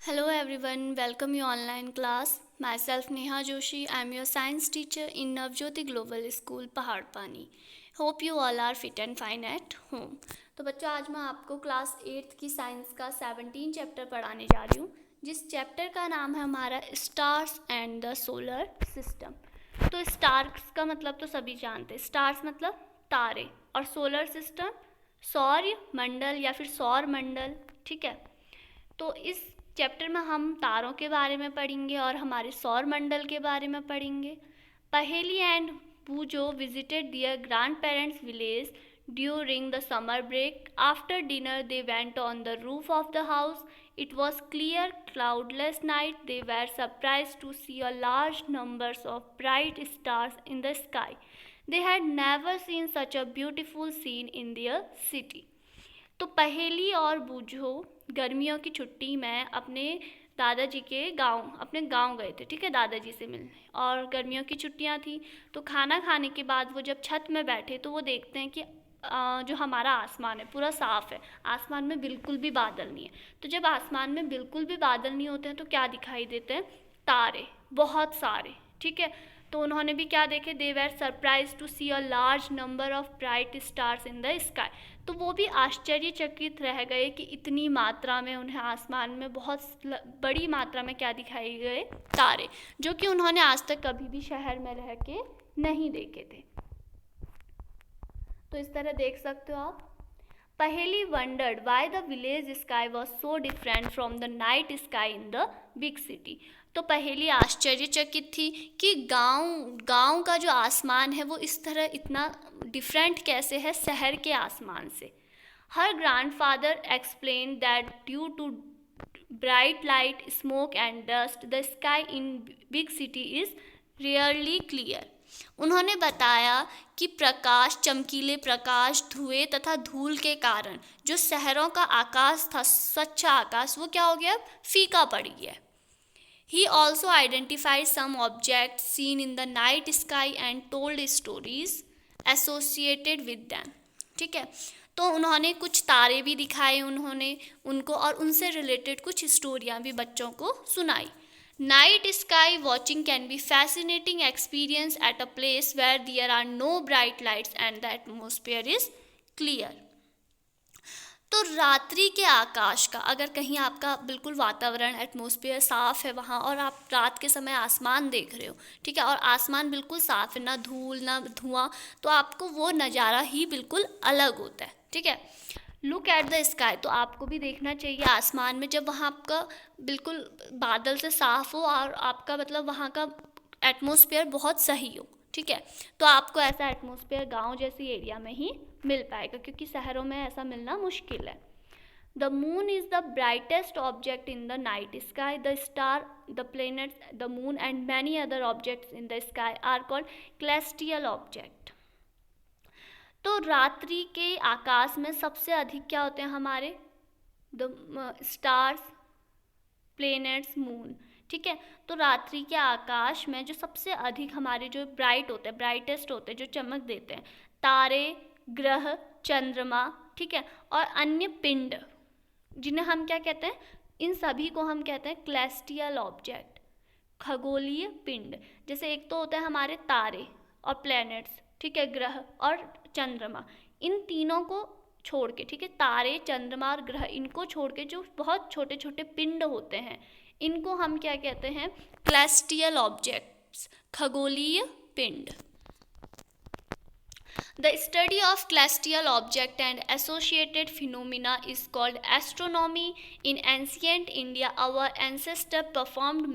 Hello everyone, welcome you online class. Myself Neha Joshi. I am your science teacher in Navjyoti Global School, Pahadpani. Hope you all are fit and fine at home. तो बच्चों आज मैं आपको class 8th की science का 17 chapter पढ़ाने जा रही हूँ, जिस चैप्टर का नाम है हमारा stars and the solar system. तो स्टार्स का मतलब तो सभी जानते हैं, स्टार्स मतलब तारे और सोलर सिस्टम सौर मंडल या फिर सौर मंडल। ठीक है, तो इस चैप्टर में हम तारों के बारे में पढ़ेंगे और हमारे सौर मंडल के बारे में पढ़ेंगे। Paheli and Boojho visited their grand parents village during the summer break. After dinner they went on the roof of the house. It was clear, cloudless night. They were surprised to see a large numbers of bright stars in the sky. They had never seen such a beautiful scene in their city. तो पहेली और बूझो गर्मियों की छुट्टी में अपने दादाजी के अपने गांव गए थे। ठीक है, दादाजी से मिलने, और गर्मियों की छुट्टियां थी। तो खाना खाने के बाद वो जब छत में बैठे तो वो देखते हैं कि जो हमारा आसमान है पूरा साफ़ है, आसमान में बिल्कुल भी बादल नहीं है। तो जब आसमान में बिल्कुल भी बादल नहीं होते हैं तो क्या दिखाई देते हैं? तारे, बहुत सारे। ठीक है, तो उन्होंने भी क्या देखे? They were surprise to see a large number of bright stars in the sky. तो वो भी आश्चर्यचकित रह गए कि इतनी मात्रा में उन्हें आसमान में बहुत बड़ी मात्रा में क्या दिखाई गए? तारे, जो कि उन्होंने आज तक कभी भी शहर में रह के नहीं देखे थे। तो इस तरह देख सकते हो आप। पहेली wandered why the village sky was so different from the night sky in the big city. तो पहेली आश्चर्यचकित थी कि गांव का जो आसमान है वो इस तरह इतना डिफरेंट कैसे है शहर के आसमान से। Her grandfather explain that due to bright light, smoke and dust the sky in big city is rarely clear. उन्होंने बताया कि प्रकाश, चमकीले प्रकाश, धुएं तथा धूल के कारण जो शहरों का आकाश था, स्वच्छ आकाश, वो क्या हो गया? फीका पड़ गया। He also identified some objects seen in the night sky and told stories associated with them. ठीक है, तो उन्होंने कुछ तारे भी दिखाए उनको और उनसे रिलेटेड कुछ स्टोरियाँ भी बच्चों को सुनाई। Night sky watching can be fascinating experience at a place where there are no bright lights and the atmosphere is clear. तो रात्रि के आकाश का, अगर कहीं आपका बिल्कुल वातावरण, एटमॉस्फेयर साफ़ है वहाँ और आप रात के समय आसमान देख रहे हो, ठीक है, और आसमान बिल्कुल साफ़ है, ना धूल ना धुआं, तो आपको वो नज़ारा ही बिल्कुल अलग होता है। ठीक है, लुक एट द स्काई, तो आपको भी देखना चाहिए आसमान में, जब वहाँ आपका बिल्कुल बादल से साफ़ हो और आपका मतलब वहाँ का एटमॉस्फेयर बहुत सही हो। ठीक है, तो आपको ऐसा एटमॉस्फेयर गांव जैसी एरिया में ही मिल पाएगा, क्योंकि शहरों में ऐसा मिलना मुश्किल है। The moon is the brightest object in the night sky. The star, the planets, the moon and many other objects in the sky are called celestial object. तो रात्रि के आकाश में सबसे अधिक क्या होते हैं हमारे? The stars, planets, moon. ठीक है, तो रात्रि के आकाश में जो सबसे अधिक हमारे जो ब्राइट होते हैं, ब्राइटेस्ट होते हैं, जो चमक देते हैं, तारे, ग्रह, चंद्रमा, ठीक है, और अन्य पिंड, जिन्हें हम क्या कहते हैं? इन सभी को हम कहते हैं celestial ऑब्जेक्ट, खगोलीय पिंड। जैसे एक तो होता है हमारे तारे और प्लैनेट्स, ठीक है, ग्रह और चंद्रमा, इन तीनों को छोड़ के, ठीक है, तारे, चंद्रमा और ग्रह, इनको छोड़ के जो बहुत छोटे छोटे पिंड होते हैं, इनको हम क्या कहते हैं? celestial ऑब्जेक्ट्स, खगोलीय पिंड। The study of celestial object and associated phenomena is called astronomy. In ancient India, our ancestors performed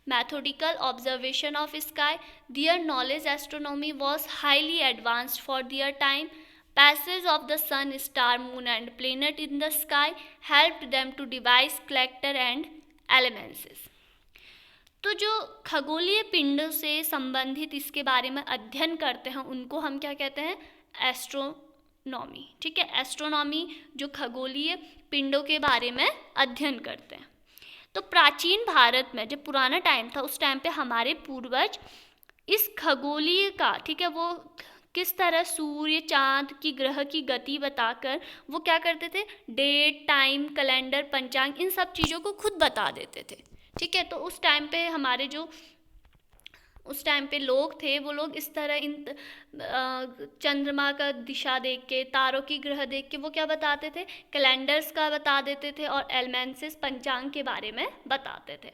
methodical observation of sky. Their knowledge astronomy was highly advanced for their time. Passage of the sun, star, moon and planet in the sky helped them to devise character and elements. तो जो खगोलीय पिंडों से संबंधित इसके बारे में अध्ययन करते हैं उनको हम क्या कहते हैं? एस्ट्रोनॉमी। ठीक है, एस्ट्रोनॉमी जो खगोलीय पिंडों के बारे में अध्ययन करते हैं। तो प्राचीन भारत में जब पुराना टाइम था, उस टाइम पे हमारे पूर्वज इस खगोलीय का, ठीक है, वो किस तरह सूर्य, चांद की, ग्रह की गति बताकर वो क्या करते थे, डेट, टाइम, कैलेंडर, पंचांग, इन सब चीज़ों को खुद बता देते थे। ठीक है, तो उस टाइम पे हमारे जो उस टाइम पे लोग थे, वो लोग इस तरह इन चंद्रमा का दिशा देख के, तारों की ग्रह देख के वो क्या बताते थे, कैलेंडर्स का बता देते थे और एलमेंसेस, पंचांग के बारे में बताते थे।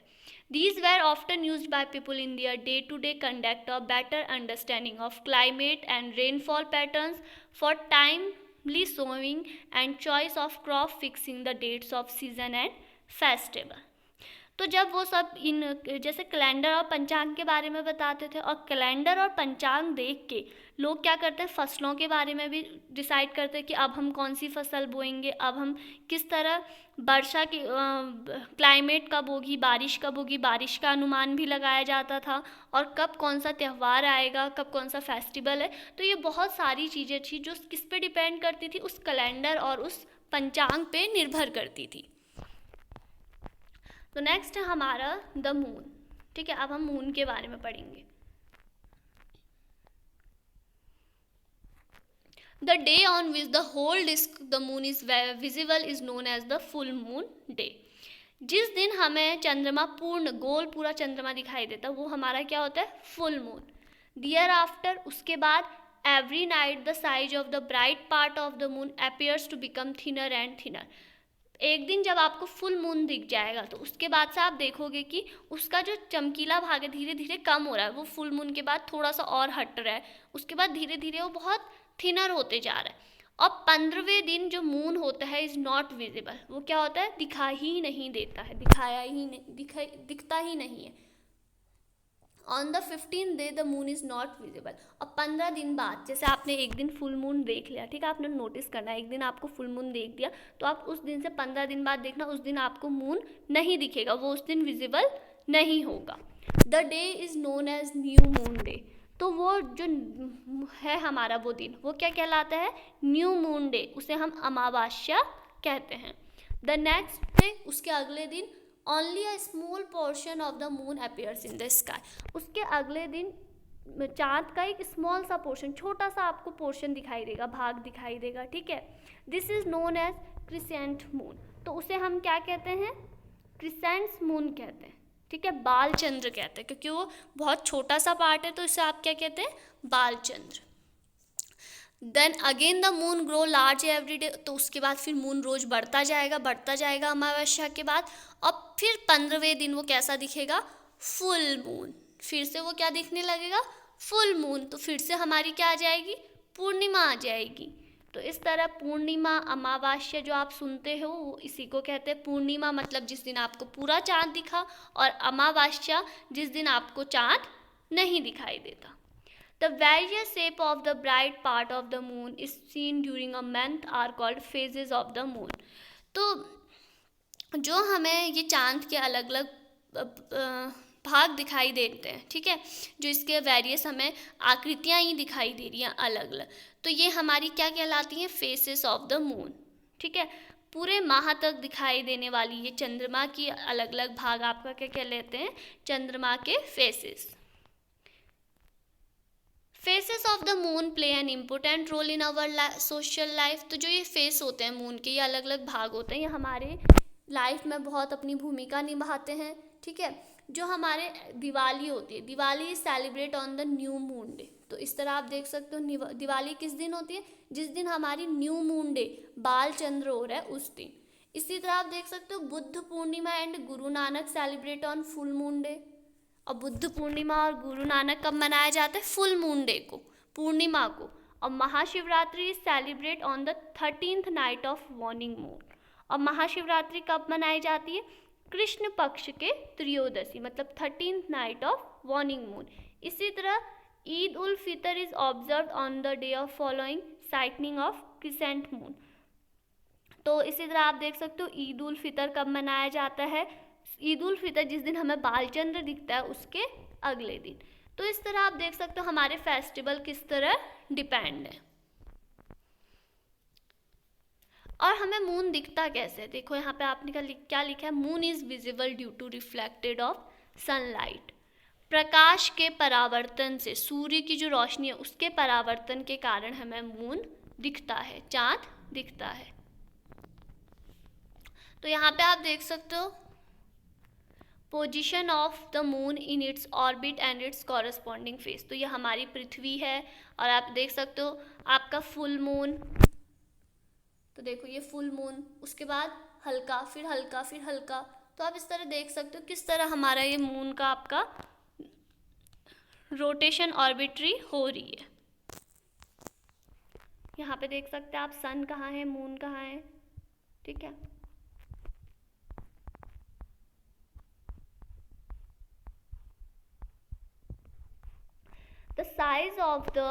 These were often used by people in their day-to-day conduct of better understanding of climate and rainfall patterns, for timely sowing and choice of crop, fixing the dates of season and festival. तो जब वो सब इन जैसे calendar और पंचांग के बारे में बताते थे, और कैलेंडर और पंचांग देख के लोग क्या करते हैं, फसलों के बारे में भी डिसाइड करते हैं कि अब हम कौन सी फसल बोएंगे, अब हम किस तरह वर्षा की क्लाइमेट कब होगी, बारिश कब होगी, बारिश का अनुमान भी लगाया जाता था, और कब कौन सा त्यौहार आएगा, कब कौन सा फेस्टिवल है। तो ये बहुत सारी चीज़ें थी जो किस पे डिपेंड करती थी, उस कैलेंडर और उस पंचांग पे निर्भर करती थी। तो नेक्स्ट है हमारा द मून। ठीक है, अब हम मून के बारे में पढ़ेंगे। The day on which the whole disc the moon is visible is known as the full moon day. जिस दिन हमें चंद्रमा पूर्ण गोल पूरा चंद्रमा दिखाई देता वो हमारा क्या होता है, फुल मून। दियर आफ्टर, उसके बाद, every night the size of the bright part of the moon appears to become thinner and thinner. एक दिन जब आपको फुल मून दिख जाएगा तो उसके बाद से आप देखोगे कि उसका जो चमकीला भाग है धीरे धीरे कम हो रहा है, वो फुल मून के बाद थोड़ा सा और हट रहा है, उसके बाद धीरे धीरे वो बहुत थिनर होते जा रहा है। और 15वें दिन जो मून होता है इज़ नॉट विजिबल, वो क्या होता है, दिखाई ही नहीं देता है, दिखता ही नहीं है। On the 15th day the moon is not visible. और 15 दिन बाद, जैसे आपने एक दिन फुल मून देख लिया, ठीक है, आपने नोटिस करना है, एक दिन आपको फुल मून देख दिया तो आप उस दिन से 15 दिन बाद देखना, उस दिन आपको मून नहीं दिखेगा, वो उस दिन विजिबल नहीं होगा। The day is known as new moon day. तो वो जो है हमारा वो दिन, वो क्या कहलाता है, न्यू मून डे, उसे हम अमावस्या कहते हैं। द नेक्स्ट डे, उसके अगले दिन, only a small portion of the moon appears in the sky. उसके अगले दिन चाँद का एक स्मॉल सा पोर्शन, छोटा सा आपको पोर्शन दिखाई देगा, भाग दिखाई देगा। ठीक है, this is known as crescent moon. तो उसे हम क्या कहते हैं, क्रिसेंट मून कहते हैं। ठीक है, बाल चंद्र कहते हैं, क्योंकि वो बहुत छोटा सा पार्ट है तो इसे आप क्या कहते हैं, बाल चंद्र। Then again the moon grow large every day. तो उसके बाद फिर मून रोज बढ़ता जाएगा अमावस्या के बाद, और फिर 15वें दिन वो कैसा दिखेगा, फुल मून। फिर से वो क्या दिखने लगेगा, फुल मून। तो फिर से हमारी क्या आ जाएगी, पूर्णिमा आ जाएगी। तो इस तरह पूर्णिमा, अमावस्या जो आप सुनते हो वो इसी को कहते हैं। पूर्णिमा मतलब जिस दिन आपको पूरा चाँद दिखा, और अमावस्या जिस दिन आपको चाँद नहीं दिखाई देता। The various shape of the bright part of the moon is seen during a month are called phases of the moon. तो जो हमें ये चाँद के अलग अलग भाग दिखाई देते हैं, ठीक है, जो इसके वेरियस हमें आकृतियाँ ही दिखाई दे रही हैं अलग अलग, तो ये हमारी क्या कहलाती हैं, फेसेस ऑफ द मून। ठीक है, पूरे माह तक दिखाई देने वाली ये चंद्रमा की अलग अलग भाग आपका क्या कह लेते हैं, चंद्रमा के phases. Phases of the moon play an important role in our social life. तो जो ये फेस होते हैं मून के, ये अलग अलग भाग होते हैं, ये हमारे लाइफ में बहुत अपनी भूमिका निभाते हैं। ठीक है, जो हमारे दिवाली होती है, Diwali celebrate on the new moon day. तो इस तरह आप देख सकते हो दिवाली किस दिन होती है, जिस दिन हमारी न्यू मून डे, बाल चंद्र हो रहा है उस दिन। इसी तरह आप देख सकते हो Buddha Purnima and Guru Nanak celebrate on full moon day. और बुद्ध पूर्णिमा और गुरु नानक कब मनाया जाता है, फुल मून डे को, पूर्णिमा को। और Mahashivratri celebrate on the 13th night of warning moon. और महाशिवरात्रि कब मनाई जाती है, कृष्ण पक्ष के त्रयोदशी, मतलब 13th night of warning moon. इसी तरह Eid ul Fitr is observe on the day of following sighting of crescent moon. तो इसी तरह आप देख सकते हो ईद उल फितर कब मनाया जाता है, ईद उल फितर जिस दिन हमें बालचंद्र दिखता है उसके अगले दिन। तो इस तरह आप देख सकते हो हमारे फेस्टिवल किस तरह डिपेंड है। और हमें मून दिखता कैसे है, देखो यहाँ पे आपने क्या लिखा है, moon is visible due to reflected of sunlight. प्रकाश के परावर्तन से, सूर्य की जो रोशनी है उसके परावर्तन के कारण हमें मून दिखता है, चांद दिखता है। तो यहाँ पे आप देख सकते हो position of the moon in its orbit and it's corresponding phase. तो ये हमारी पृथ्वी है और आप देख सकते हो आपका फुल मून, तो देखो ये फुल मून, उसके बाद हल्का, फिर हल्का, फिर हल्का। तो आप इस तरह देख सकते हो किस तरह हमारा ये मून का आपका रोटेशन ऑर्बिट्री हो रही है। यहाँ पे देख सकते हैं आप सन कहाँ है, मून कहाँ है, ठीक है। The size of the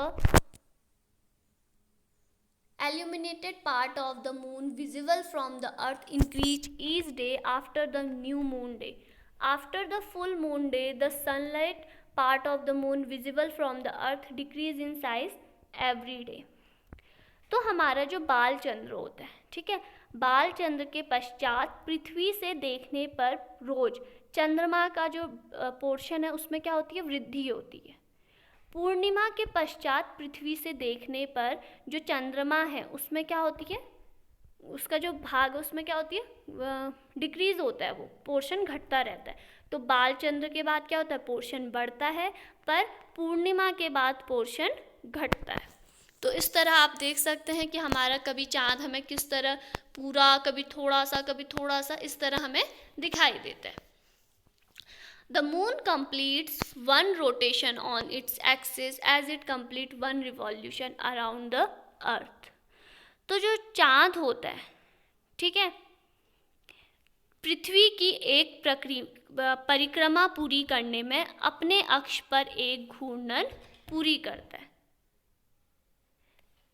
illuminated part of the moon visible from the earth increased each day after the new moon day. After the full moon day, the sunlight part of the moon visible from the earth decrease in size every day. तो हमारा जो बाल चंद्र होता है, ठीक है, बाल चंद्र के पश्चात पृथ्वी से देखने पर रोज चंद्रमा का जो पोर्शन है उसमें क्या होती है, वृद्धि होती है। पूर्णिमा के पश्चात पृथ्वी से देखने पर जो चंद्रमा है उसमें क्या होती है, उसका जो भाग है उसमें क्या होती है, डिक्रीज होता है, वो पोर्शन घटता रहता है। तो बाल चंद्र के बाद क्या होता है, पोर्शन बढ़ता है, पर पूर्णिमा के बाद पोर्शन घटता है। तो इस तरह आप देख सकते हैं कि हमारा कभी चाँद हमें किस तरह पूरा, कभी थोड़ा सा, कभी थोड़ा सा, इस तरह हमें दिखाई देता है। The moon completes one rotation on its axis as it completes one revolution around the earth. तो जो चाँद होता है, ठीक है, पृथ्वी की एक परिक्रमा पूरी करने में अपने अक्ष पर एक घूर्णन पूरी करता है।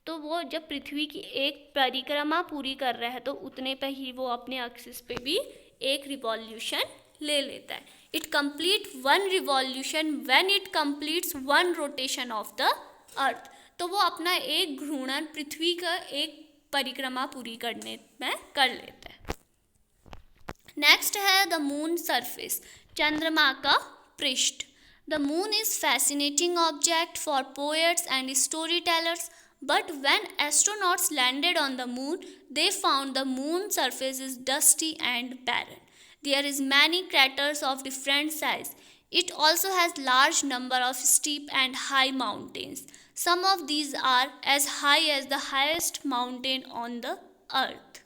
तो वो जब पृथ्वी की एक परिक्रमा पूरी कर रहा है तो उतने पे ही वो अपने एक्सिस पे भी एक रिवॉल्यूशन ले लेता है। It complete one revolution when it completes one rotation of the earth. तो वो अपना एक घूर्णन पृथ्वी का एक परिक्रमा पूरी करने में कर लेता है। नेक्स्ट है द मून सरफेस, चंद्रमा का पृष्ठ। The moon is fascinating object for poets and story tellers, but when astronauts landed on the moon, they found the moon surface is dusty and barren. There is many craters of different size. It also has large number of steep and high mountains. Some of these are as high as the highest mountain on the earth.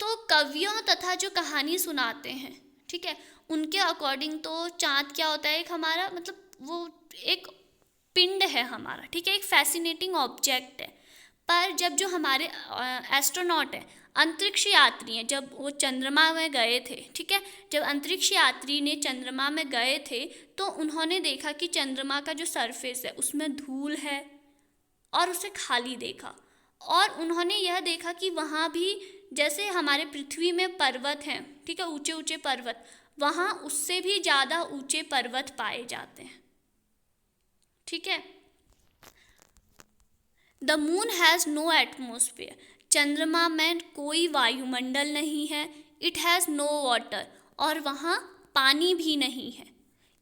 तो कवियों तथा जो कहानी सुनाते हैं, ठीक है, उनके अकॉर्डिंग तो चाँद क्या होता है, एक हमारा मतलब वो एक पिंड है हमारा, ठीक है, एक फैसिनेटिंग ऑब्जेक्ट है। पर जब जो हमारे एस्ट्रोनॉट है, अंतरिक्ष यात्री हैं, जब वो चंद्रमा में गए थे, ठीक है, जब अंतरिक्ष यात्री ने चंद्रमा में गए थे तो उन्होंने देखा कि चंद्रमा का जो सरफेस है उसमें धूल है और उसे खाली देखा। और उन्होंने यह देखा कि वहाँ भी जैसे हमारे पृथ्वी में पर्वत हैं, ठीक है, ऊंचे ऊंचे पर्वत, वहाँ उससे भी ज़्यादा ऊंचे पर्वत पाए जाते हैं, ठीक है। The moon has no atmosphere, चंद्रमा में कोई वायुमंडल नहीं है। इट हैज़ नो वाटर, और वहाँ पानी भी नहीं है।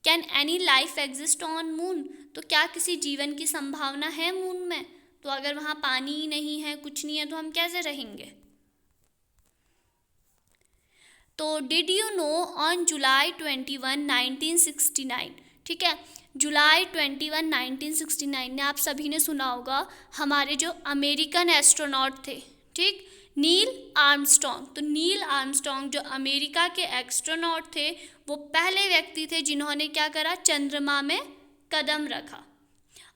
Can any life exist on moon, तो क्या किसी जीवन की संभावना है मून में? तो अगर वहाँ पानी ही नहीं है, कुछ नहीं है, तो हम कैसे रहेंगे? तो did you know on July 21, 1969, ठीक है, जुलाई 21, 1969 ने आप सभी ने सुना होगा, हमारे जो अमेरिकन एस्ट्रोनॉट थे, ठीक, नील आर्मस्ट्रॉन्ग। तो नील आर्मस्ट्रॉन्ग जो अमेरिका के एस्ट्रोनॉट थे, वो पहले व्यक्ति थे जिन्होंने क्या करा, चंद्रमा में कदम रखा।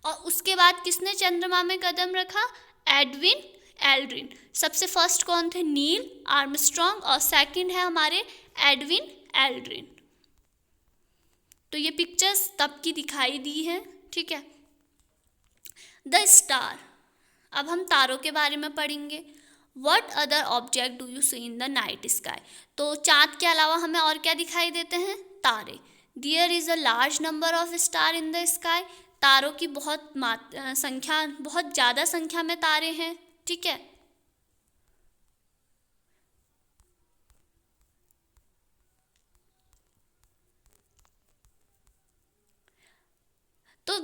और उसके बाद किसने चंद्रमा में कदम रखा? Edwin Aldrin. सबसे फर्स्ट कौन थे? नील आर्मस्ट्रॉन्ग, और सेकंड है हमारे एडविन एल्ड्रिन। तो ये पिक्चर्स तब की दिखाई दी है, ठीक है। द स्टार, अब हम तारों के बारे में पढ़ेंगे। What other object do you see in the night sky, तो चाँद के अलावा हमें और क्या दिखाई देते हैं? तारे। There is a large number of star in the sky, तारों की बहुत ज़्यादा संख्या में तारे हैं, ठीक है।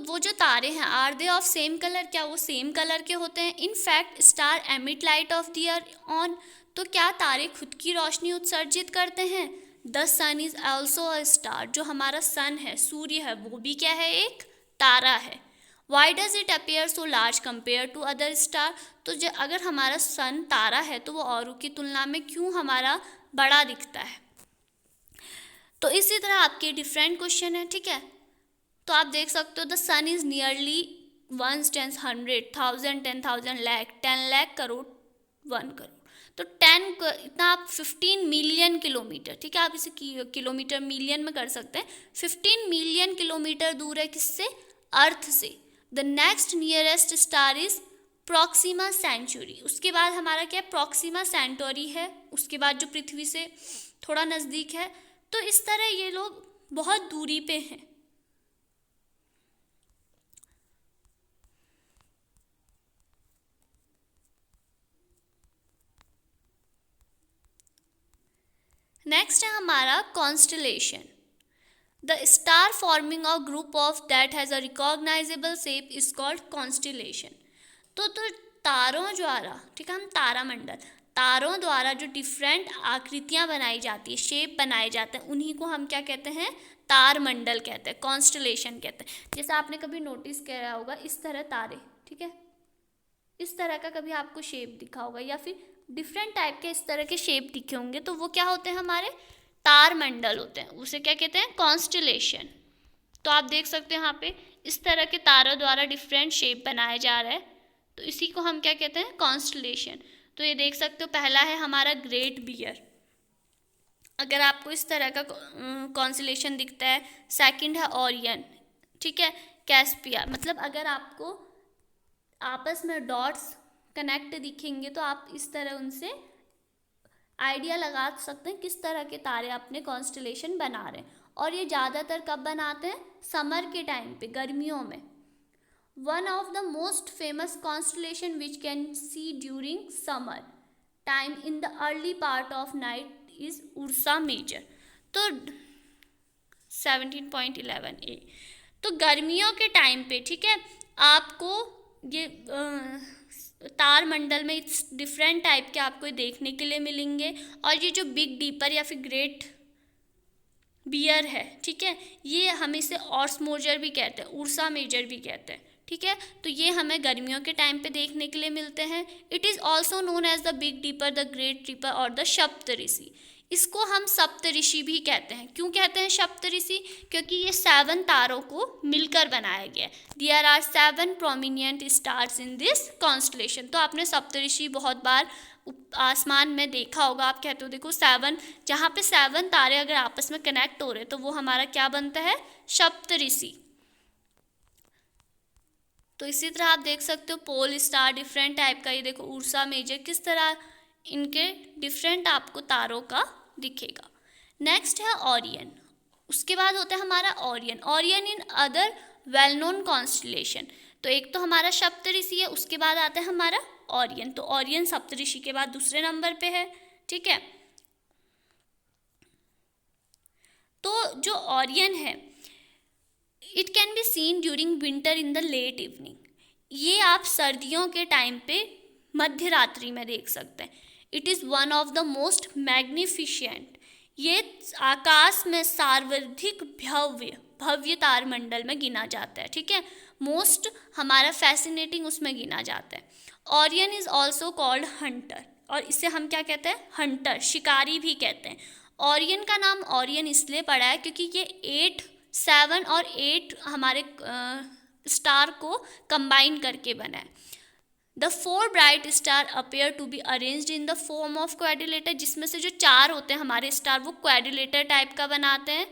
वो जो तारे हैं, are they of same colour, क्या वो सेम कलर के होते हैं? In fact star emit light of their own, तो क्या तारे खुद की रोशनी उत्सर्जित करते हैं? The sun is also a star, जो हमारा सन है, सूर्य है, वो भी क्या है? एक तारा है। Why does it appear so large compare to other star, तो अगर हमारा सन तारा है तो वो औरों की तुलना में क्यों हमारा बड़ा दिखता है? तो इसी तरह आपके डिफरेंट क्वेश्चन है, ठीक है। तो आप देख सकते हो the sun is nearly 1 10 100 1000 10,000 lakh 10 lakh crore 1 crore, तो 10 इतना आप 15 मिलियन किलोमीटर, ठीक है, आप इसे किलोमीटर मिलियन में कर सकते हैं। 15 मिलियन किलोमीटर दूर है किससे? अर्थ से। The next nearest star is Proxima Centauri, उसके बाद हमारा क्या है? प्रॉक्सिमा सेंटोरी है, उसके बाद जो पृथ्वी से थोड़ा नज़दीक है। तो इस तरह ये लोग बहुत दूरी पे हैं। नेक्स्ट है हमारा constellation. The star forming a group of that has a recognisable shape is called constellation. तो तारों द्वारा, ठीक है, हम तारामंडल, तारों द्वारा जो डिफरेंट आकृतियाँ बनाई जाती है, शेप बनाए जाते हैं, उन्हीं को हम क्या कहते हैं? तारमंडल कहते हैं, कॉन्स्टलेशन कहते हैं। जैसे आपने कभी नोटिस किया होगा इस तरह तारे, ठीक है, इस तरह का कभी आपको शेप दिखा होगा, या फिर डिफरेंट टाइप के इस तरह के शेप दिखे होंगे, तो वो क्या होते हैं? हमारे तारमंडल होते हैं। उसे क्या कहते हैं? कॉन्स्टलेशन। तो आप देख सकते हैं यहाँ पे इस तरह के तारों द्वारा डिफरेंट शेप बनाया जा रहा है, तो इसी को हम क्या कहते हैं? कॉन्स्टलेशन। तो ये देख सकते हो पहला है हमारा ग्रेट बियर, अगर आपको इस तरह का कॉन्स्टलेशन दिखता है। सेकंड है ओरियन, ठीक है, कैस्पिया, मतलब अगर आपको आपस में डॉट्स कनेक्ट दिखेंगे तो आप इस तरह उनसे आइडिया लगा सकते हैं किस तरह के तारे अपने कॉन्स्टलेशन बना रहे हैं। और ये ज़्यादातर कब बनाते हैं? समर के टाइम पे, गर्मियों में। One of the most famous constellation which can see during summer time in the early part of night is Ursa Major. तो 17.11a, तो गर्मियों के टाइम पे, ठीक है, आपको ये तारमंडल में डिफरेंट टाइप के आपको देखने के लिए मिलेंगे। और ये जो बिग डीपर या फिर ग्रेट बियर है, ठीक है, ये हम इसे ऑर्स मेजर भी कहते हैं, उर्सा मेजर भी कहते हैं, ठीक है। तो ये हमें गर्मियों के टाइम पे देखने के लिए मिलते हैं। It is also known as the big dipper, the great dipper और द सप्तऋषि। इसको हम सप्तऋषि भी कहते हैं। क्यों कहते हैं सप्तऋषि? क्योंकि ये 7 तारों को मिलकर बनाया गया है। There are 7 prominent stars in this constellation. तो आपने सप्तऋषि बहुत बार आसमान में देखा होगा। आप कहते हो देखो 7, जहाँ पे 7 तारे अगर आपस में कनेक्ट हो रहे तो वो हमारा क्या बनता है? सप्तऋषि। तो इसी तरह आप देख सकते हो पोल स्टार डिफरेंट टाइप का, ये देखो उर्सा मेजर, किस तरह इनके डिफरेंट आपको तारों का दिखेगा। नेक्स्ट है ओरियन, उसके बाद होता है हमारा Orion. Orion in other well known constellation. तो एक तो हमारा सप्तऋषि है, उसके बाद आता है हमारा ओरियन। तो ओरियन सप्तऋषि के बाद दूसरे नंबर पे है, ठीक है। तो जो ओरियन है it can be seen during winter in the late evening. ये आप सर्दियों के टाइम पे मध्य रात्रि में देख सकते हैं। It is one of the most magnificent, ये आकाश में सर्वाधिक भव्य तारमंडल में गिना जाता है, ठीक है। मोस्ट हमारा फैसिनेटिंग उसमें गिना जाता है। Orion is also called Hunter, और इसे हम क्या कहते हैं? हंटर, शिकारी भी कहते हैं। ओरियन का नाम ओरियन इसलिए पड़ा है क्योंकि ये 8, 7 और 8 हमारे स्टार को कंबाइन करके बना है। The 4 bright star appear to be arranged in the form of quadrilateral, जिसमें से जो 4 होते हैं हमारे स्टार वो क्वाड्रिलेटर टाइप का बनाते हैं।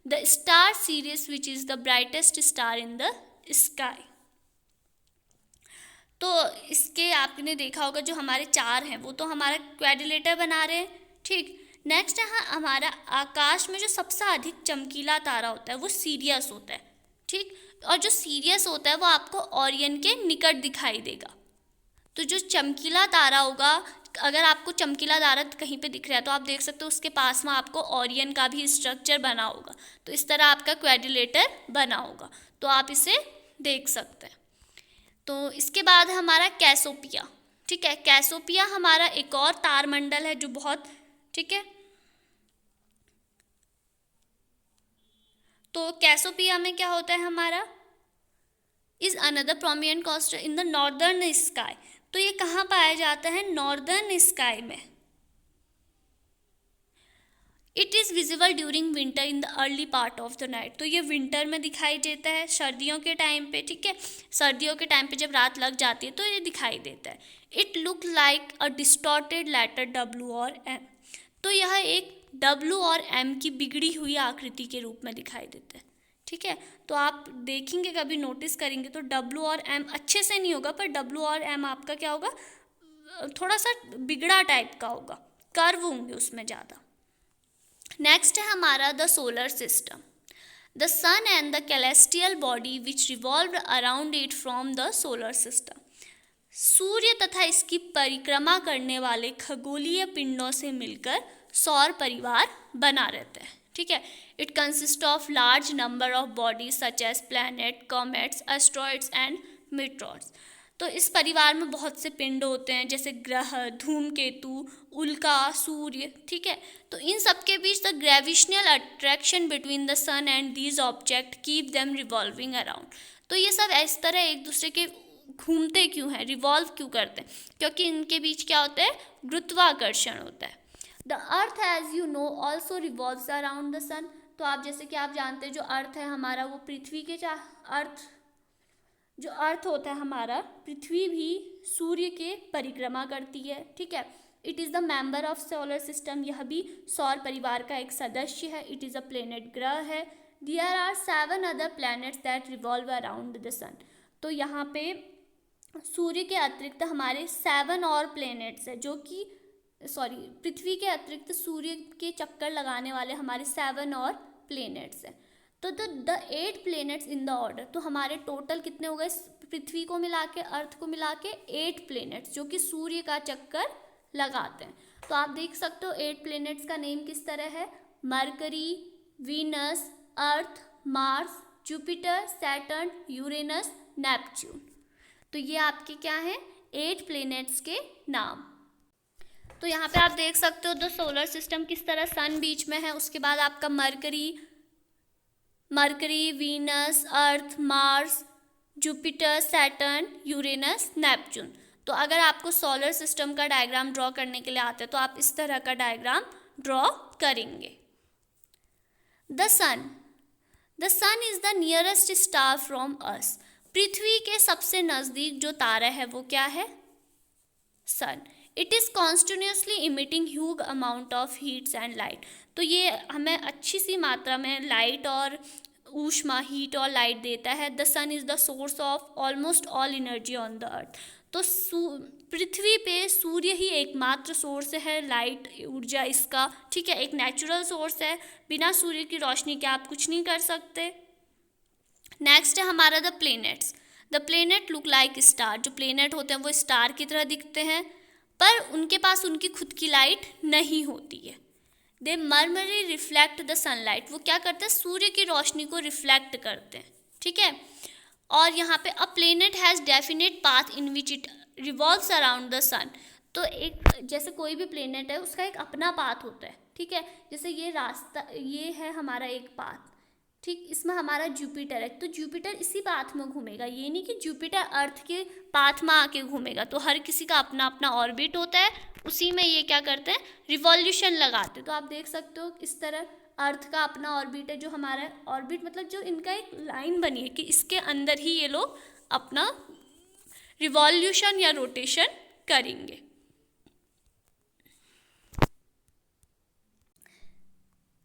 The star series which is the brightest star in the sky. तो इसके आपने देखा होगा जो हमारे 4 हैं वो तो हमारा क्वाड्रिलेटर बना रहे हैं, ठीक। नेक्स्ट है हमारा आकाश में जो सबसे अधिक चमकीला तारा होता है वो सीरियस होता है, ठीक। और जो सीरियस होता है वो आपको ओरियन के निकट दिखाई देगा। तो जो चमकीला तारा होगा, अगर आपको चमकीला तारा कहीं पे दिख रहा है तो आप देख सकते हो उसके पास में आपको ओरियन का भी स्ट्रक्चर बना होगा। तो इस तरह आपका क्वाड्रिलेटर बना होगा। तो आप इसे देख सकते हैं। तो इसके बाद हमारा कैसोपिया, ठीक है। कैसोपिया हमारा एक और तारमंडल है जो बहुत, ठीक है। तो कैसोपिया में क्या होता है हमारा, is another prominent coaster in the northern sky. तो ये कहाँ पाया जाता है, नॉर्दर्न स्काई में। It is visible during winter in the early part of the night. तो ये विंटर में दिखाई देता है, सर्दियों के टाइम पे, ठीक है। सर्दियों के टाइम पे जब रात लग जाती है तो ये दिखाई देता है। It look like a distorted letter W और M। तो यह एक W और M की बिगड़ी हुई आकृति के रूप में दिखाई देता है, ठीक है। तो आप देखेंगे, कभी नोटिस करेंगे तो W और M अच्छे से नहीं होगा, पर W और M आपका क्या होगा, थोड़ा सा बिगड़ा टाइप का होगा, कर्व होंगे उसमें ज़्यादा। नेक्स्ट है हमारा the solar system. The sun and the celestial body which revolve around it from the solar system. सूर्य तथा इसकी परिक्रमा करने वाले खगोलीय पिंडों से मिलकर सौर परिवार बना रहता है, ठीक है। It consist of large number of bodies such as planet, comets, asteroids and meteoroids. तो इस परिवार में बहुत से पिंड होते हैं, जैसे ग्रह, धूमकेतु, उल्का, सूर्य, ठीक है। तो इन सब के बीच the gravitational attraction between the sun and these object keep them revolving around. तो ये सब इस तरह एक दूसरे के घूमते क्यों हैं, रिवॉल्व क्यों करते हैं, क्योंकि इनके बीच क्या होता है, गुरुत्वाकर्षण होता है। The earth as you know also revolves around the sun. तो आप जैसे कि आप जानते हैं जो अर्थ है हमारा वो पृथ्वी के जो अर्थ होता है हमारा, पृथ्वी भी सूर्य के परिक्रमा करती है, ठीक है। It is the member of solar system. यह भी सौर परिवार का एक सदस्य है। इट इज़ अ प्लेनेट, ग्रह है। There are 7 other planets that revolve around the sun. तो यहाँ पे सूर्य के अतिरिक्त हमारे 7 और प्लैनेट्स है, जो कि पृथ्वी के अतिरिक्त सूर्य के चक्कर लगाने वाले हमारे 7 और प्लैनेट्स हैं। तो the 8 planets in the order. तो हमारे टोटल कितने हो गए, पृथ्वी को मिला के, अर्थ को मिला के 8 प्लैनेट्स जो कि सूर्य का चक्कर लगाते हैं। तो आप देख सकते हो 8 प्लैनेट्स का नेम किस तरह है, Mercury, Venus, Earth, Mars, Jupiter, Saturn, Uranus, Neptune. तो ये आपके क्या हैं, 8 प्लैनेट्स के नाम। तो यहाँ पे आप देख सकते हो द सोलर सिस्टम किस तरह, सन बीच में है, उसके बाद आपका Mercury, Venus, Earth, Mars, Jupiter, Saturn, Uranus, Neptune. तो अगर आपको सोलर सिस्टम का डायग्राम ड्रॉ करने के लिए आता है तो आप इस तरह का डायग्राम ड्रॉ करेंगे। The sun is the nearest star from us. पृथ्वी के सबसे नज़दीक जो तारा है वो क्या है, sun. It is continuously emitting huge amount of heats and light. तो ये हमें अच्छी सी मात्रा में लाइट और ऊष्मा, हीट और लाइट देता है। The sun is the source of almost all energy on the earth. तो पृथ्वी पे सूर्य ही एकमात्र सोर्स है लाइट, ऊर्जा इसका, ठीक है। एक नेचुरल सोर्स है, बिना सूर्य की रोशनी के आप कुछ नहीं कर सकते। नेक्स्ट है हमारा the planets. The planet look like star. जो प्लैनेट होते हैं वो स्टार की तरह दिखते हैं, पर उनके पास उनकी खुद की लाइट नहीं होती है। दे मर्मरी रिफ्लेक्ट द सनलाइट। वो क्या करते हैं, सूर्य की रोशनी को रिफ्लेक्ट करते हैं, ठीक है। और यहाँ पे a planet has definite path in which it revolves around the sun. तो एक जैसे कोई भी प्लैनेट है उसका एक अपना पाथ होता है, ठीक है। जैसे ये रास्ता, ये है हमारा एक पाथ, ठीक। इसमें हमारा जुपिटर है, तो जुपिटर इसी पाथ में घूमेगा। ये नहीं कि जुपिटर अर्थ के पाथ में आके घूमेगा। तो हर किसी का अपना अपना ऑर्बिट होता है, उसी में ये क्या करते हैं, रिवॉल्यूशन लगाते हैं। तो आप देख सकते हो इस तरह अर्थ का अपना ऑर्बिट है, जो हमारा ऑर्बिट मतलब जो इनका एक लाइन बनी है कि इसके अंदर ही ये लोग अपना रिवॉल्यूशन या रोटेशन करेंगे।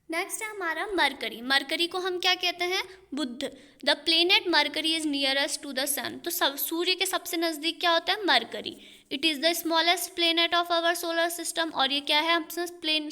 नेक्स्ट है हमारा मरकरी। मरकरी को हम क्या कहते हैं, बुध। The planet Mercury is nearest to the sun. तो सूर्य के सबसे नज़दीक क्या होता है, Mercury. It is the smallest planet of our solar system. और ये क्या है, हम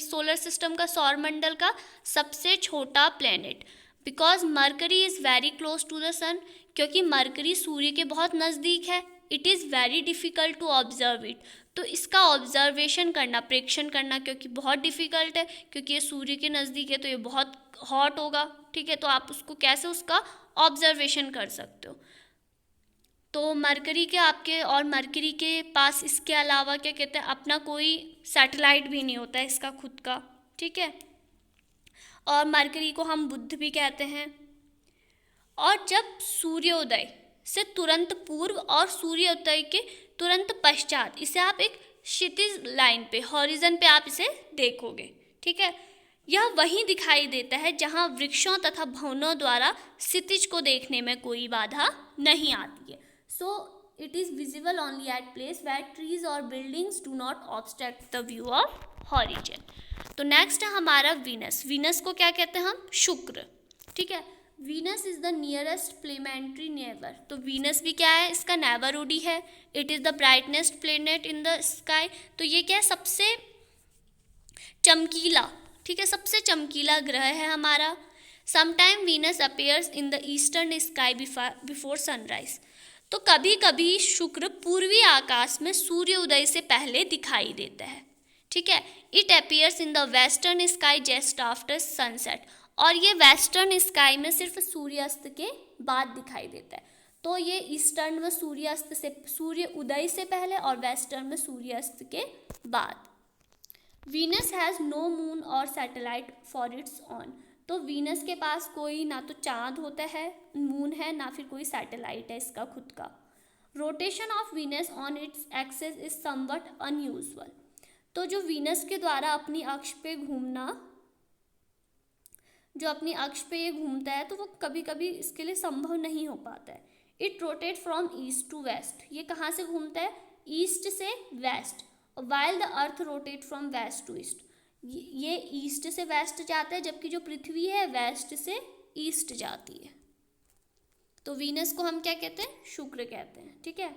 सोलर सिस्टम का, सौर मंडल का सबसे छोटा planet. Because Mercury is very close to the sun. क्योंकि मरकरी सूर्य के बहुत नज़दीक है। It is very difficult to observe it. तो इसका ऑब्जर्वेशन करना, प्रेक्षण करना क्योंकि बहुत डिफ़िकल्ट है, क्योंकि ये सूर्य के नज़दीक है तो ये बहुत हॉट होगा, ठीक है। तो आप उसको कैसे उसका ऑब्जर्वेशन कर सकते हो। तो मरकरी के आपके, और मरकरी के पास इसके अलावा क्या कहते हैं, अपना कोई सैटेलाइट भी नहीं होता है इसका खुद का, ठीक है। और मरकरी को हम बुध भी कहते हैं। और जब सूर्योदय से तुरंत पूर्व और सूर्योदय के तुरंत पश्चात इसे आप एक क्षितिज लाइन पे, हॉरिजन पे आप इसे देखोगे, ठीक है। यह वहीं दिखाई देता है जहां वृक्षों तथा भवनों द्वारा क्षितिज को देखने में कोई बाधा नहीं आती है। So it is visible only at place where trees और buildings do not obstruct the view of horizon. तो नेक्स्ट है हमारा वीनस। वीनस को क्या कहते हैं हम, शुक्र, ठीक है। Venus is the nearest planetary neighbour. तो वीनस भी क्या है, इसका नेबरहुड है। It is the brightest planet in the sky. तो ये क्या है, सबसे चमकीला, ठीक है, सबसे चमकीला ग्रह है हमारा। Sometime Venus appears in the eastern sky before sunrise. तो कभी कभी शुक्र पूर्वी आकाश में सूर्योदय से पहले दिखाई देता है, ठीक है। It appears in the western sky just after sunset. और ये वेस्टर्न स्काई में सिर्फ सूर्यास्त के बाद दिखाई देता है। तो ये ईस्टर्न में सूर्यास्त से, सूर्य उदय से पहले, और वेस्टर्न में सूर्यास्त के बाद। वीनस हैज़ नो मून और सैटेलाइट फॉर इट्स ऑन। तो वीनस के पास कोई ना तो चांद होता है, मून है, ना फिर कोई सैटेलाइट है इसका खुद का। Rotation of Venus on its axis is somewhat unusual. तो जो वीनस के द्वारा अपनी अक्ष पे घूमना, जो अपनी अक्ष पे ये घूमता है, तो वो कभी कभी इसके लिए संभव नहीं हो पाता है। It rotate from east to west. ये कहाँ से घूमता है, ईस्ट से west. While the earth rotate from west to east. ये ईस्ट से वेस्ट जाता है, जबकि जो पृथ्वी है वेस्ट से ईस्ट जाती है। तो वीनस को हम क्या कहते हैं, शुक्र कहते हैं, ठीक है।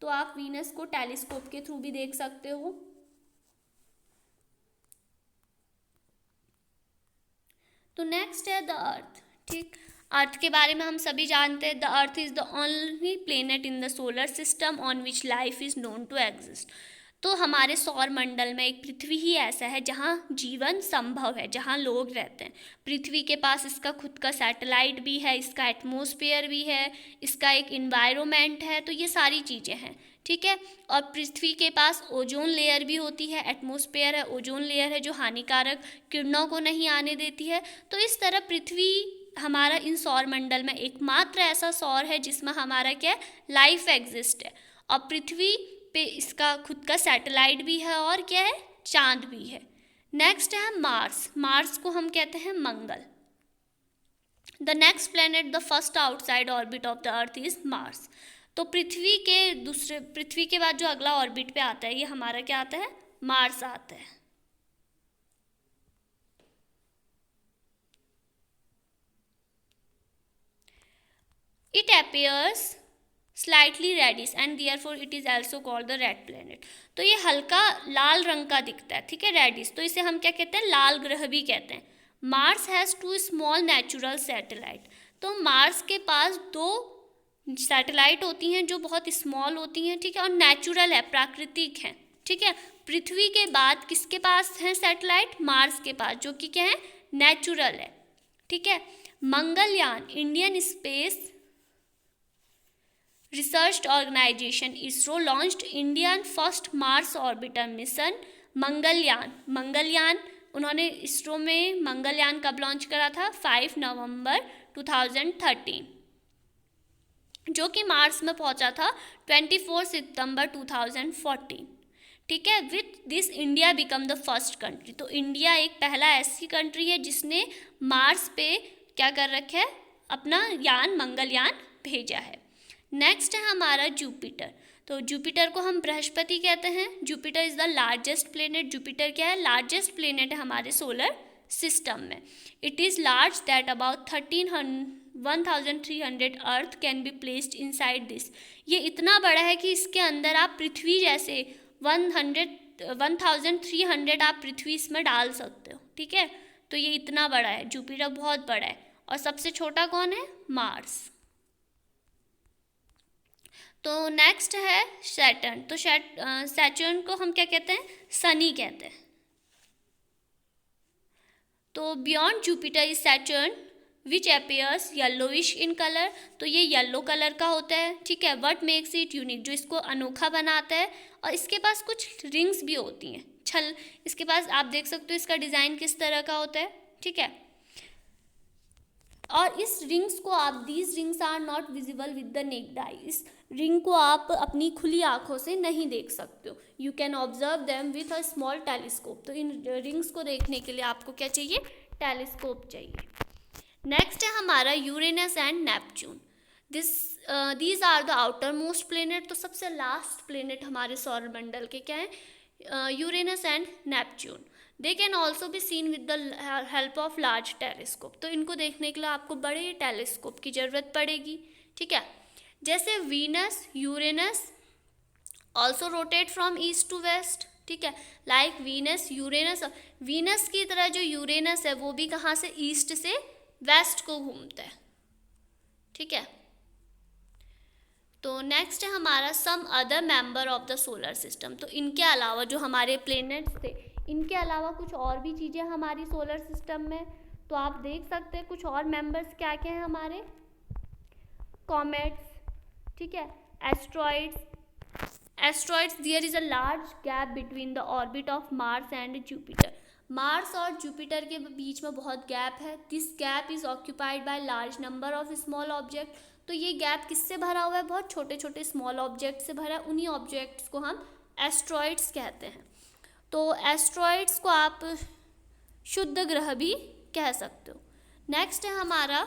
तो आप वीनस को टेलीस्कोप के थ्रू भी देख सकते हो। तो नेक्स्ट है द अर्थ, ठीक। अर्थ के बारे में हम सभी जानते हैं। The earth is the only planet in the solar system on which life is known to exist. तो हमारे सौर मंडल में एक पृथ्वी ही ऐसा है जहाँ जीवन संभव है, जहाँ लोग रहते हैं। पृथ्वी के पास इसका खुद का सैटेलाइट भी है, इसका एटमॉस्फेयर भी है, इसका एक इन्वायरमेंट है। तो ये सारी चीज़ें हैं, ठीक है। और पृथ्वी के पास ओजोन लेयर भी होती है, एटमॉस्फेयर है, ओजोन लेयर है जो हानिकारक किरणों को नहीं आने देती है। तो इस तरह पृथ्वी हमारा इन सौर मंडल में एकमात्र ऐसा सौर है जिसमें हमारा क्या है, लाइफ एग्जिस्ट है। और पृथ्वी पे इसका खुद का सैटेलाइट भी है, और क्या है, चांद भी है। नेक्स्ट है मार्स। मार्स को हम कहते हैं मंगल। The next planet the first outside orbit of the earth is Mars. तो पृथ्वी के बाद जो अगला ऑर्बिट पे आता है, ये हमारा क्या आता है, मार्स आता है। It appears slightly reddish and therefore it is also called the red planet। तो ये हल्का लाल रंग का दिखता है, ठीक है, रेडिश। तो इसे हम क्या कहते हैं, लाल ग्रह भी कहते हैं। Mars has 2 small natural satellite. तो मार्स के पास 2 सैटेलाइट होती हैं जो बहुत स्मॉल होती हैं, ठीक है, और नेचुरल है, प्राकृतिक हैं, ठीक है। पृथ्वी के बाद किसके पास है सैटेलाइट, मार्स के पास, जो कि क्या है, नेचुरल है, ठीक है। Mangalyaan, Indian space research organisation ISRO launched Indian first Mars orbiter mission Mangalyaan. उन्होंने इसरो में मंगलयान कब लॉन्च करा था, 5 नवंबर 2013, जो कि मार्स में पहुंचा था 24 सितंबर 2014, ठीक है। With this India become the first country. तो इंडिया एक पहला ऐसी कंट्री है जिसने मार्स पे क्या कर रखा है, अपना यान, मंगलयान भेजा है। नेक्स्ट है हमारा जुपिटर। तो जुपिटर को हम बृहस्पति कहते हैं। Jupiter is the largest planet. Jupiter क्या है, लार्जेस्ट प्लेनेट है हमारे सोलर सिस्टम में। It is large that about 1300 earth can be placed inside this. ये इतना बड़ा है कि इसके अंदर आप पृथ्वी जैसे 1300 आप पृथ्वी इसमें डाल सकते हो, ठीक है। तो ये इतना बड़ा है, जुपिटर बहुत बड़ा है। और सबसे छोटा कौन है, मार्स। तो नेक्स्ट है सैटर्न। तो सैटर्न को हम क्या कहते हैं, सनी कहते हैं। तो beyond Jupiter is Saturn which appears yellowish in colour, तो ये येलो कलर का होता है, ठीक है। व्हाट मेक्स इट यूनिक, जो इसको अनोखा बनाता है, और इसके पास कुछ रिंग्स भी होती हैं, छल, इसके पास आप देख सकते हो इसका डिज़ाइन किस तरह का होता है, ठीक है। और इस रिंग्स को आप, these rings are not visible with the naked eye, इस रिंग को आप अपनी खुली आंखों से नहीं देख सकते हो। You can observe them with a small telescope, तो इन रिंग्स को देखने के लिए आपको क्या चाहिए, टेलीस्कोप चाहिए। नेक्स्ट है हमारा Uranus and Neptune. These are the outer most planet, तो सबसे लास्ट प्लेनेट हमारे सौरमंडल के क्या है, Uranus and Neptune. They can also be seen with the help of large telescope, तो इनको देखने के लिए आपको बड़े टेलीस्कोप की ज़रूरत पड़ेगी, ठीक है। जैसे Venus, Uranus also rotate from east to west, ठीक है। लाइक वीनस, यूरेनस, वीनस की तरह जो यूरेनस है वो भी कहाँ से, ईस्ट से वेस्ट को घूमता है, ठीक है। तो नेक्स्ट है हमारा some other member of the solar system, तो इनके अलावा जो हमारे प्लैनेट्स थे, इनके अलावा कुछ और भी चीज़ें हमारी सोलर सिस्टम में, तो आप देख सकते हैं कुछ और मेंबर्स क्या क्या हैं हमारे, कॉमेट्स, ठीक है, asteroids, there is a large gap between the orbit of Mars and Jupiter, Mars और जुपिटर के बीच में बहुत गैप है। This gap is occupied by large number of small object, तो ये गैप किससे भरा हुआ है, बहुत छोटे छोटे स्मॉल ऑब्जेक्ट से भरा है, उन्हीं ऑब्जेक्ट्स को हम एस्ट्रॉइड्स कहते हैं। तो एस्ट्रॉइड्स को आप शुद्ध ग्रह भी कह सकते हो। नेक्स्ट है हमारा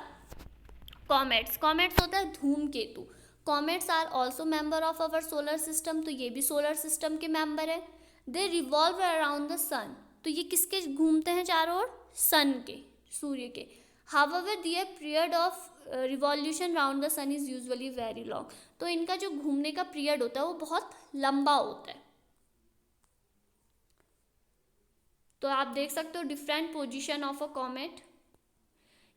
कॉमेट्स, कॉमेट्स होता है धूमकेतु, comets are also member of our solar system, तो ये भी सोलर सिस्टम के मेंबर है। They revolve around the sun, तो ये किसके घूमते हैं चारों ओर, सन के, सूर्य के। However their period of revolution round the sun is usually very long, तो इनका जो घूमने का पीरियड होता है वो बहुत लंबा होता है। तो आप देख सकते हो different position of a comet.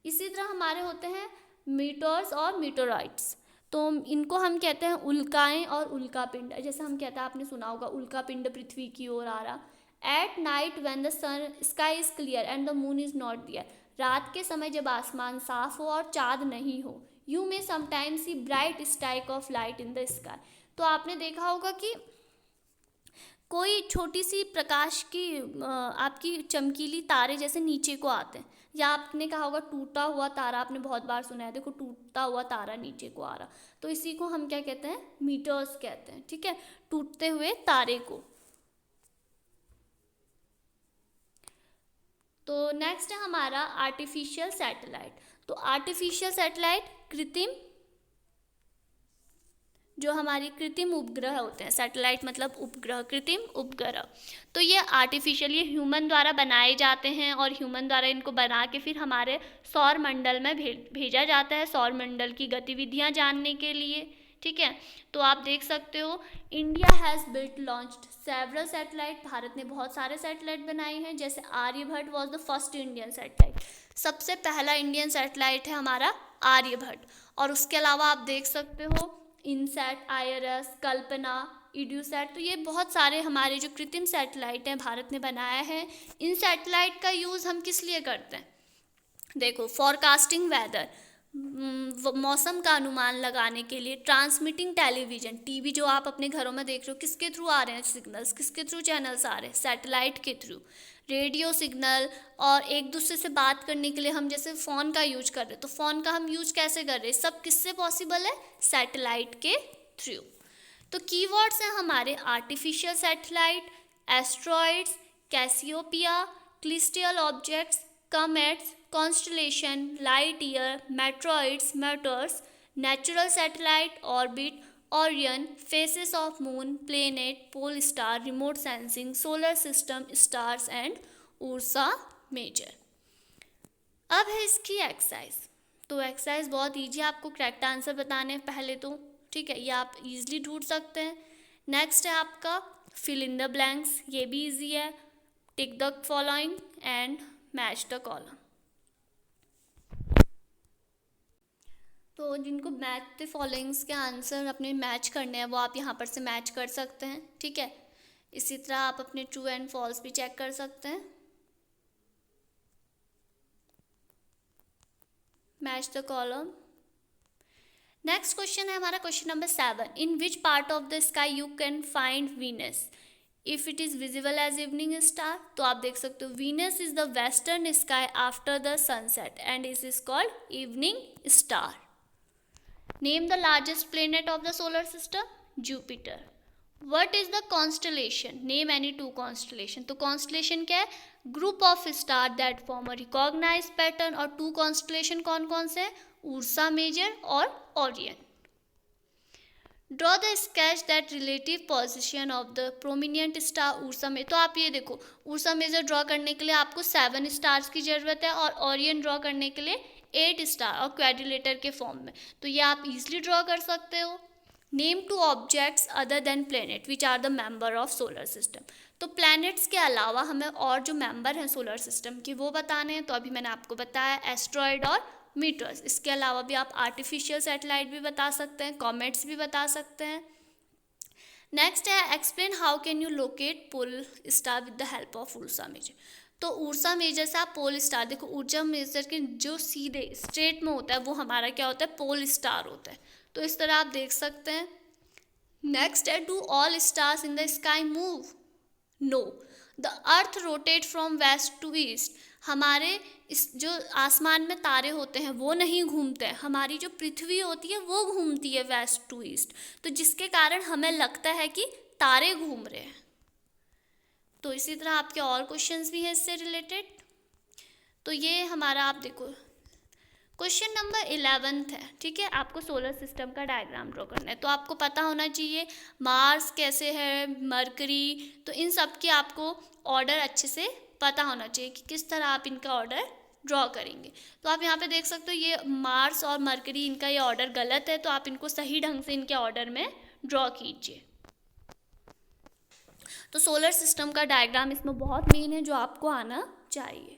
इसी तरह हमारे होते हैं मीटर्स और मीटोराइट्स, तो इनको हम कहते हैं उल्काएं और उल्कापिंड, जैसे हम कहते हैं, आपने सुना होगा उल्कापिंड पृथ्वी की ओर आ रहा। At night when the sun sky is clear and the moon is not there, रात के समय जब आसमान साफ हो और चाँद नहीं हो, you may sometimes see bright strike of light in the sky, तो आपने देखा होगा कि कोई छोटी सी प्रकाश की आपकी चमकीली तारे जैसे नीचे को आते हैं, या आपने कहा होगा टूटा हुआ तारा, आपने बहुत बार सुना है, देखो टूटता हुआ तारा नीचे को आ रहा, तो इसी को हम क्या कहते हैं, मीटर्स कहते हैं, ठीक है, टूटते हुए तारे को। तो नेक्स्ट है हमारा आर्टिफिशियल सैटेलाइट, तो आर्टिफिशियल सैटेलाइट कृत्रिम, जो हमारी कृत्रिम उपग्रह होते हैं, सैटेलाइट मतलब उपग्रह, कृत्रिम उपग्रह, तो ये आर्टिफिशियल, ये ह्यूमन द्वारा बनाए जाते हैं और ह्यूमन द्वारा इनको बना के फिर हमारे सौर मंडल में भेजा जाता है सौर मंडल की गतिविधियां जानने के लिए, ठीक है। तो आप देख सकते हो India has built launched several satellite, भारत ने बहुत सारे सैटेलाइट बनाए हैं, जैसे Aryabhata was the first Indian satellite, सबसे पहला इंडियन सैटेलाइट है हमारा आर्यभट्ट। और उसके अलावा आप देख सकते हो इनसैट, आईआरएस, कल्पना, इड्यूसैट, तो ये बहुत सारे हमारे जो कृत्रिम सैटेलाइट हैं भारत ने बनाया है। इन सैटेलाइट का यूज़ हम किस लिए करते हैं, देखो फॉरकास्टिंग वेदर, मौसम का अनुमान लगाने के लिए, ट्रांसमिटिंग टेलीविजन, टीवी जो आप अपने घरों में देख रहे हो, किसके थ्रू आ रहे हैं सिग्नल्स, किसके थ्रू चैनल्स आ रहे हैं, सैटेलाइट के थ्रू, रेडियो सिग्नल, और एक दूसरे से बात करने के लिए हम जैसे फ़ोन का यूज कर रहे हैं, तो फ़ोन का हम यूज कैसे कर रहे हैं, सब किससे पॉसिबल है, सैटेलाइट के थ्रू। तो कीवर्ड्स हैं हमारे artificial satellite, asteroids, Cassiopeia, celestial objects, comets, constellation, light year, meteoroids, meteors, natural satellite, orbit, Orion, phases of moon, planet, pole star, remote sensing, solar system, stars and Ursa Major. अब है इसकी exercise, तो exercise बहुत easy है, आपको correct answer बताने हैं पहले तो, ठीक है, ये आप इजीली ढूंढ सकते हैं। नेक्स्ट है आपका फिल इन द ब्लैंक्स, ये भी इजी है, tick the following and match the column. तो जिनको मैच द फॉलोइंग्स के आंसर अपने मैच करने हैं वो आप यहाँ पर से मैच कर सकते हैं, ठीक है। इसी तरह आप अपने ट्रू एंड फॉल्स भी चेक कर सकते हैं। Match the column. Next question है हमारा question number 7, in which part of the sky you can find Venus if it is visible as evening star. तो आप देख सकते हो Venus is the western sky after the sunset and is called evening star. Name the largest planet of the solar system, Jupiter. What is the constellation? Name any two constellation. तो constellation क्या है? Group of star that form a recognized pattern। और two constellation कौन कौन से हैं? Ursa Major और Orion। Draw the sketch that relative position of the prominent star Ursa Major। तो आप ये देखो Ursa Major ड्रॉ करने के लिए आपको 7 स्टार्स की ज़रूरत है और Orion ड्रॉ करने के लिए 8 स्टार और क्वाड्रिलेटर के फॉर्म में। तो ये आप इजीली ड्रॉ कर सकते हो। Name two objects other than planet which are the member of solar system. तो प्लैनेट्स के अलावा हमें और जो मेंबर हैं सोलर सिस्टम के वो बताने हैं। तो अभी मैंने आपको बताया एस्ट्रॉयड और मीटर्स। इसके अलावा भी आप आर्टिफिशियल सैटेलाइट भी बता सकते हैं, कॉमेट्स भी बता सकते हैं। नेक्स्ट है explain how can you locate pole star with the help of Ursa Major. तो उर्सा मेजर से आप पोल स्टार देखो, उर्सा मेजर के जो सीधे स्ट्रेट में होता है वो हमारा क्या होता है? पोल स्टार होता है। तो इस तरह आप देख सकते हैं। नेक्स्ट है do all stars in the sky move? No, the earth rotate from west to east. हमारे इस जो आसमान में तारे होते हैं वो नहीं घूमते हैं, हमारी जो पृथ्वी होती है वो घूमती है वेस्ट टू ईस्ट। तो जिसके कारण हमें लगता है कि तारे घूम रहे हैं। तो इसी तरह आपके और क्वेश्चंस भी हैं इससे रिलेटेड। तो ये हमारा आप देखो क्वेश्चन नंबर 11 है, ठीक है। आपको सोलर सिस्टम का डायग्राम ड्रॉ करना है। तो आपको पता होना चाहिए मार्स कैसे है, मरकरी, तो इन सब की आपको ऑर्डर अच्छे से पता होना चाहिए कि किस तरह आप इनका ऑर्डर ड्रॉ करेंगे। तो आप यहाँ पे देख सकते हो ये मार्स और मरकरी, इनका ये ऑर्डर गलत है, तो आप इनको सही ढंग से इनके ऑर्डर में ड्रॉ कीजिए। तो सोलर सिस्टम का डायग्राम इसमें बहुत मेन है जो आपको आना चाहिए।